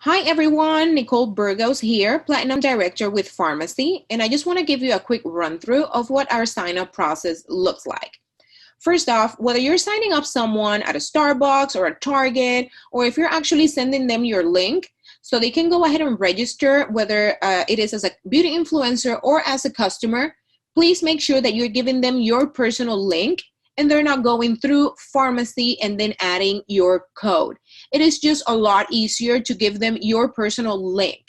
Hi everyone, Nicole Burgos here, Platinum Director with Farmasi, and I just want to give you a quick run through of what our sign up process looks like. First off, whether you're signing up someone at a Starbucks or a Target, or if you're actually sending them your link so they can go ahead and register, whether it is as a beauty influencer or as a customer, please make sure that you're giving them your personal link and they're not going through Farmasi and then adding your code. It is just a lot easier to give them your personal link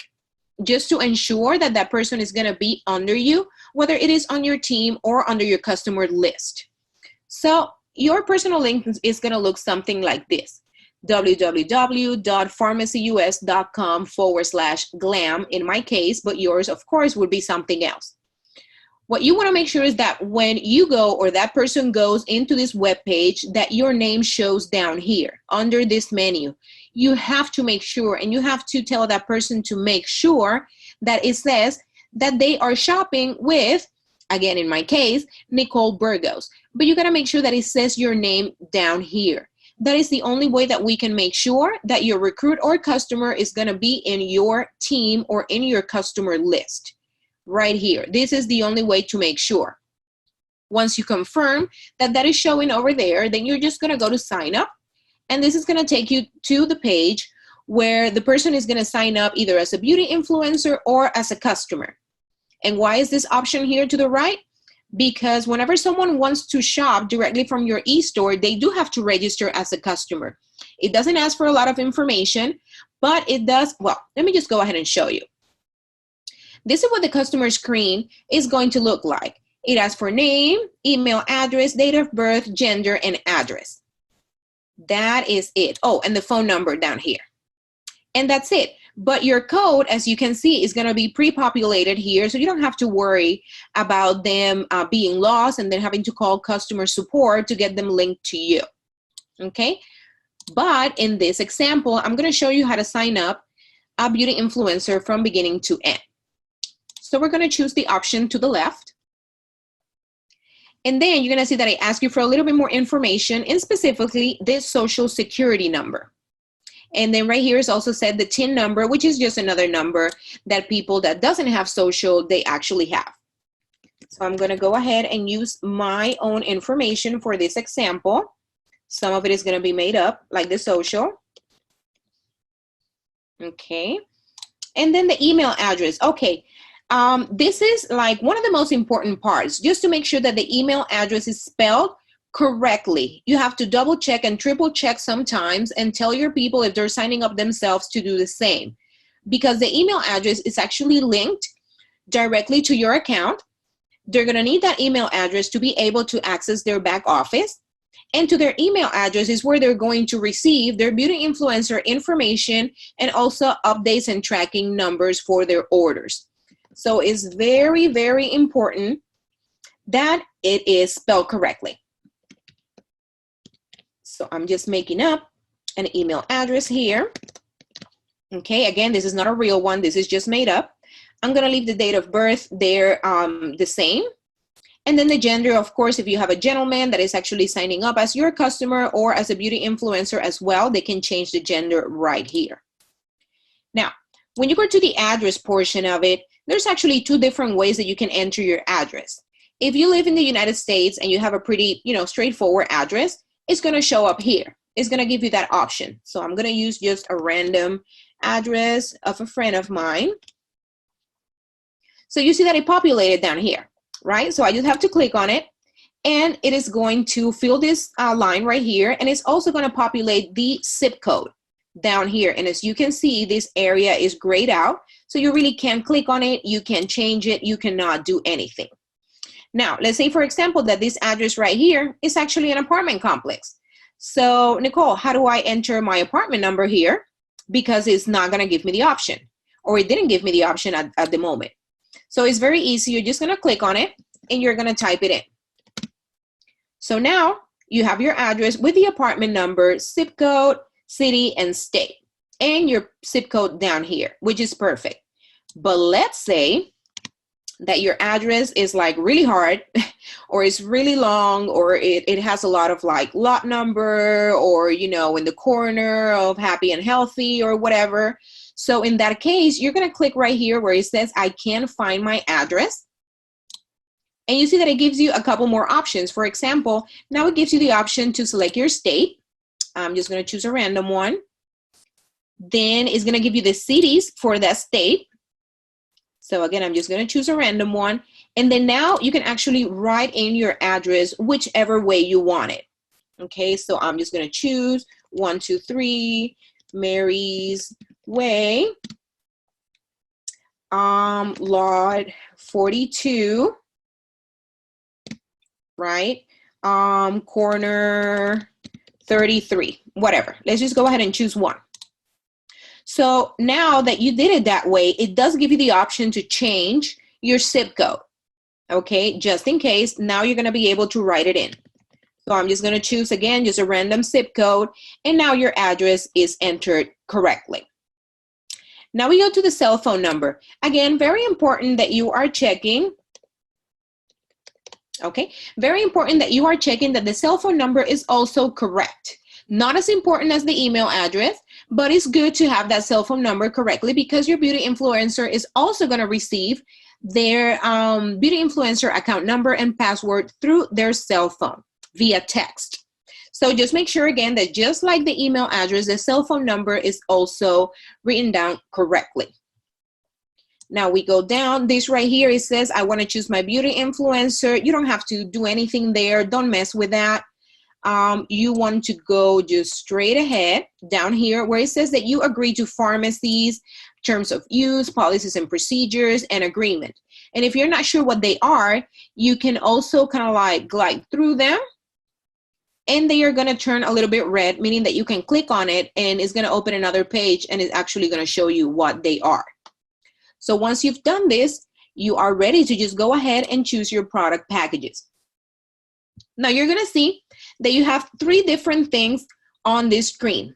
just to ensure that that person is going to be under you, whether it is on your team or under your customer list. So your personal link is going to look something like this: www.farmacyus.com/glam in my case, but yours of course would be something else. What you want to make sure is that when you go or that person goes into this web page, that your name shows down here under this menu. You have to make sure, and you have to tell that person to make sure that it says that they are shopping with, again in my case, Nicole Burgos. But you got to make sure that it says your name down here. That is the only way that we can make sure that your recruit or customer is going to be in your team or in your customer list. Right here. This is the only way to make sure. Once you confirm that that is showing over there, then you're just going to go to sign up. And this is going to take you to the page where the person is going to sign up either as a beauty influencer or as a customer. And why is this option here to the right? Because whenever someone wants to shop directly from your e-store, they do have to register as a customer. It doesn't ask for a lot of information, but it does. Well, let me just go ahead and show you. This is what the customer screen is going to look like. It asks for name, email address, date of birth, gender, and address. That is it. Oh, and the phone number down here. And that's it. But your code, as you can see, is going to be pre-populated here, so you don't have to worry about them being lost and then having to call customer support to get them linked to you. Okay? But in this example, I'm going to show you how to sign up a beauty influencer from beginning to end. So we're going to choose the option to the left. And then you're going to see that I ask you for a little bit more information, and specifically this social security number. And then right here is also said the TIN number, which is just another number that people that doesn't have social, they actually have. So I'm going to go ahead and use my own information for this example. Some of it is going to be made up, like the social. Okay. And then the email address. Okay. This is like one of the most important parts, just to make sure that the email address is spelled correctly. You have to double check and triple check sometimes and tell your people if they're signing up themselves to do the same, because the email address is actually linked directly to your account. They're going to need that email address to be able to access their back office, and to their email address is where they're going to receive their beauty influencer information and also updates and tracking numbers for their orders. So it's very, very important that it is spelled correctly. So I'm just making up an email address here. Okay, again, this is not a real one. This is just made up. I'm going to leave the date of birth there the same. And then the gender, of course, if you have a gentleman that is actually signing up as your customer or as a beauty influencer as well, they can change the gender right here. Now, when you go to the address portion of it, there's actually two different ways that you can enter your address. If you live in the United States and you have a pretty, straightforward address, it's going to show up here. It's going to give you that option. So I'm going to use just a random address of a friend of mine. So you see that it populated down here, right? So I just have to click on it, and it is going to fill this line right here, and it's also going to populate the zip code down here. And as you can see, this area is grayed out, so you really can't click on it, you can change it, you cannot do anything. Now, let's say, for example, that this address right here is actually an apartment complex. So, Nicole, how do I enter my apartment number here? Because it's not going to give me the option, or it didn't give me the option at the moment. So it's very easy. You're just going to click on it, and you're going to type it in. So now you have your address with the apartment number, zip code, city, and state, and your zip code down here, which is perfect. But let's say that your address is like really hard or it's really long, or it has a lot of like lot number, or you know, in the corner of happy and healthy or whatever. So in that case, you're going to click right here where it says I can't find my address. And you see that it gives you a couple more options. For example, now it gives you the option to select your state. I'm just going to choose a random one. Then it's going to give you the cities for that state. So again, I'm just going to choose a random one. And then now you can actually write in your address whichever way you want it. Okay, so I'm just going to choose 123 Mary's Way, lot 42, right? Corner 33, whatever. Let's just go ahead and choose one. So now that you did it that way, it does give you the option to change your zip code, okay? Just in case, now you're gonna be able to write it in. So I'm just gonna choose again, just a random zip code, and now your address is entered correctly. Now we go to the cell phone number. Again, very important that you are checking, okay? Very important that you are checking that the cell phone number is also correct. Not as important as the email address, but it's good to have that cell phone number correctly because your beauty influencer is also going to receive their beauty influencer account number and password through their cell phone via text. So just make sure again that just like the email address, the cell phone number is also written down correctly. Now we go down, this right here, it says I want to choose my beauty influencer. You don't have to do anything there. Don't mess with that. You want to go just straight ahead down here where it says that you agree to Farmasi's terms of use, policies and procedures, and agreement. And if you're not sure what they are, you can also kind of like glide through them, and they are going to turn a little bit red, meaning that you can click on it and it's going to open another page and it's actually going to show you what they are. So once you've done this, you are ready to just go ahead and choose your product packages. Now you're going to see that you have three different things on this screen.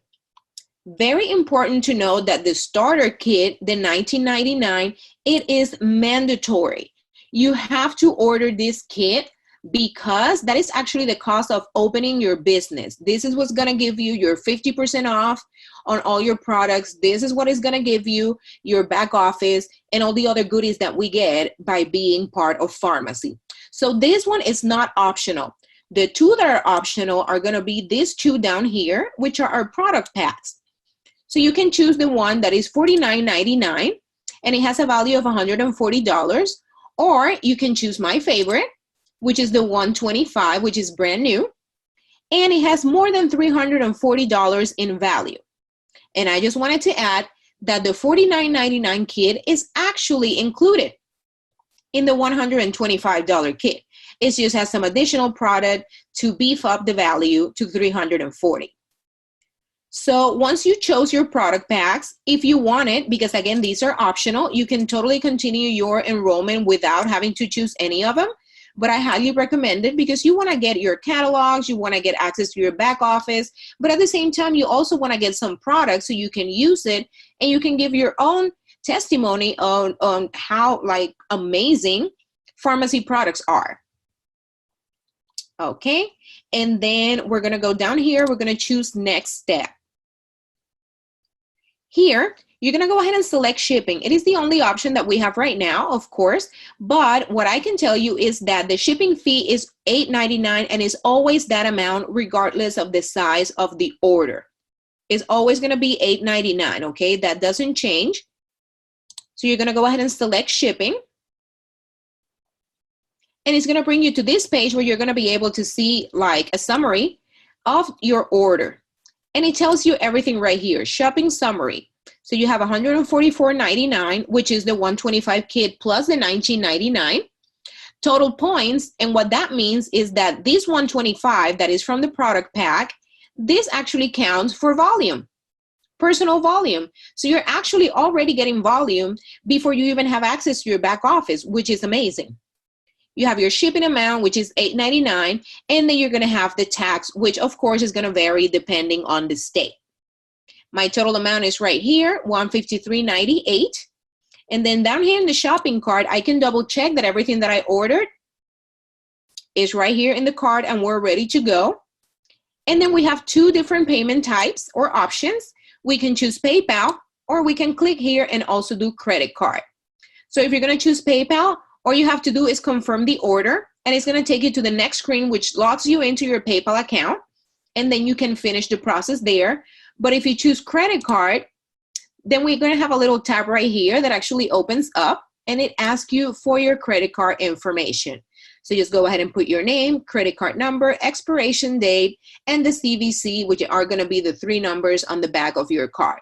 Very important to know that the starter kit, the $19.99, it is mandatory. You have to order this kit because that is actually the cost of opening your business. This is what's going to give you your 50% off on all your products. This is what is going to give you your back office and all the other goodies that we get by being part of Farmasi. So this one is not optional. The two that are optional are going to be these two down here, which are our product packs. So you can choose the one that is $49.99 and it has a value of $140, or you can choose my favorite, which is the $125, which is brand new, and it has more than $340 in value. And I just wanted to add that the $49.99 kit is actually included in the $125 kit. It just has some additional product to beef up the value to $340. So once you chose your product packs, if you want it, because again, these are optional, you can totally continue your enrollment without having to choose any of them. But I highly recommend it because you want to get your catalogs, you want to get access to your back office, but at the same time, you also want to get some products so you can use it and you can give your own testimony on how like amazing Farmasi products are. Okay, and then we're going to go down here. We're going to choose next step. Here, you're going to go ahead and select shipping. It is the only option that we have right now, of course, but what I can tell you is that the shipping fee is $8.99 and is always that amount regardless of the size of the order. It's always going to be $8.99, okay? That doesn't change. So you're going to go ahead and select shipping. And it's going to bring you to this page where you're going to be able to see like a summary of your order. And it tells you everything right here, shopping summary. So you have $144.99, which is the 125 kit plus the $19.99. Total points, and what that means is that this 125 that is from the product pack, this actually counts for volume, personal volume. So you're actually already getting volume before you even have access to your back office, which is amazing. You have your shipping amount, which is $8.99, and then you're going to have the tax, which of course is going to vary depending on the state. My total amount is right here, $153.98, And then down here in the shopping cart, I can double check that everything that I ordered is right here in the cart and we're ready to go. And then we have two different payment types or options. We can choose PayPal, or we can click here and also do credit card. So if you're going to choose PayPal, all you have to do is confirm the order, and it's going to take you to the next screen, which logs you into your PayPal account, and then you can finish the process there. But if you choose credit card, then we're going to have a little tab right here that actually opens up, and it asks you for your credit card information. So just go ahead and put your name, credit card number, expiration date, and the CVC, which are going to be the 3 numbers on the back of your card.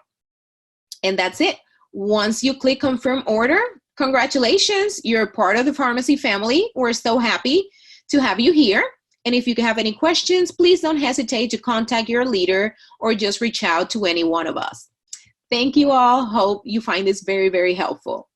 And that's it. Once you click confirm order, congratulations, you're part of the Farmasi family. We're so happy to have you here. And if you have any questions, please don't hesitate to contact your leader or just reach out to any one of us. Thank you all. Hope you find this very, very helpful.